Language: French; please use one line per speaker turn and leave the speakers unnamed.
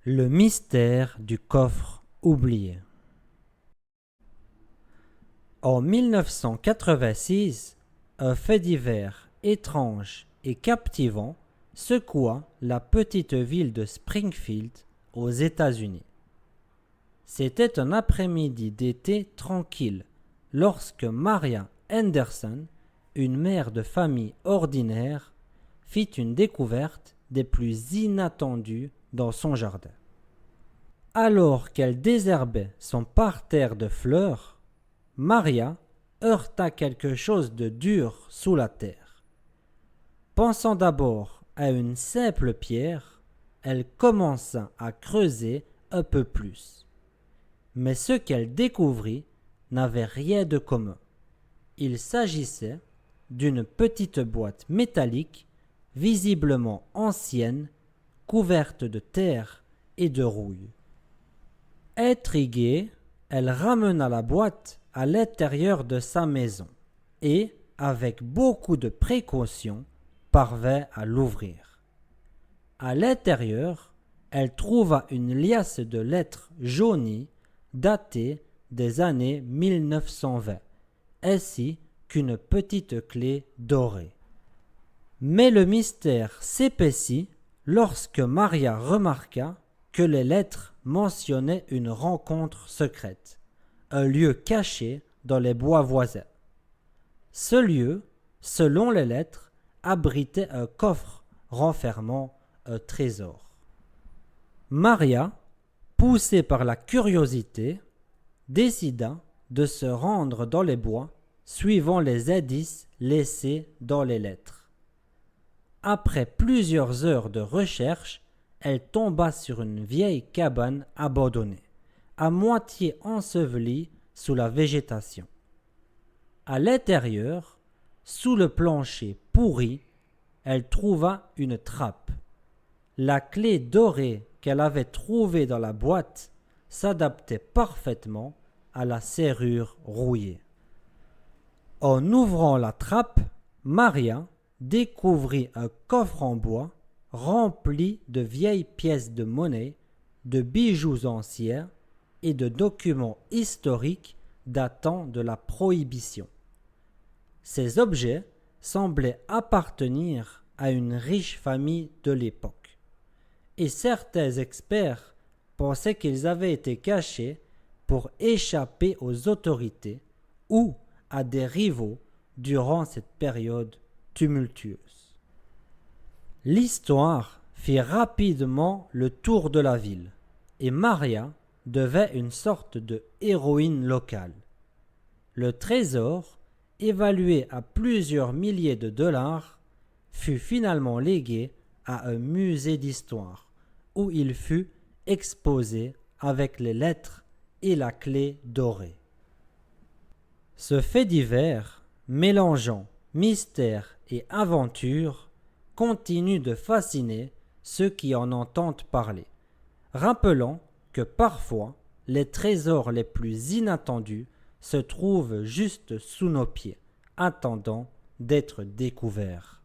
Le mystère du coffre oublié. En 1986, un fait divers étrange et captivant secoua la petite ville de Springfield aux États-Unis. C'était un après-midi d'été tranquille lorsque Maria Henderson, une mère de famille ordinaire, fit une découverte des plus inattendues dans son jardin. Alors qu'elle désherbait son parterre de fleurs, Maria heurta quelque chose de dur sous la terre. Pensant d'abord à une simple pierre, elle commença à creuser un peu plus. Mais ce qu'elle découvrit n'avait rien de commun. Il s'agissait d'une petite boîte métallique, visiblement ancienne, couverte de terre et de rouille. Intriguée, elle ramena la boîte à l'intérieur de sa maison et, avec beaucoup de précaution, parvint à l'ouvrir. À l'intérieur, elle trouva une liasse de lettres jaunies datées des années 1920, ainsi qu'une petite clé dorée. Mais le mystère s'épaissit lorsque Maria remarqua que les lettres mentionnaient une rencontre secrète, un lieu caché dans les bois voisins. Ce lieu, selon les lettres, abritait un coffre renfermant un trésor. Maria, poussée par la curiosité, décida de se rendre dans les bois suivant les indices laissés dans les lettres. Après plusieurs heures de recherche, elle tomba sur une vieille cabane abandonnée, à moitié ensevelie sous la végétation. À l'intérieur, sous le plancher pourri, elle trouva une trappe. La clé dorée qu'elle avait trouvée dans la boîte s'adaptait parfaitement à la serrure rouillée. En ouvrant la trappe, Maria découvrit un coffre en bois rempli de vieilles pièces de monnaie, de bijoux anciens et de documents historiques datant de la Prohibition. Ces objets semblaient appartenir à une riche famille de l'époque, et certains experts pensaient qu'ils avaient été cachés pour échapper aux autorités ou à des rivaux durant cette période tumultueuse. L'histoire fit rapidement le tour de la ville et Maria devint une sorte de héroïne locale. Le trésor, évalué à plusieurs milliers de dollars, fut finalement légué à un musée d'histoire où il fut exposé avec les lettres et la clé dorée. Ce fait divers, mélangeant mystère et aventure, continue de fasciner ceux qui en entendent parler, rappelant que parfois les trésors les plus inattendus se trouvent juste sous nos pieds, attendant d'être découverts.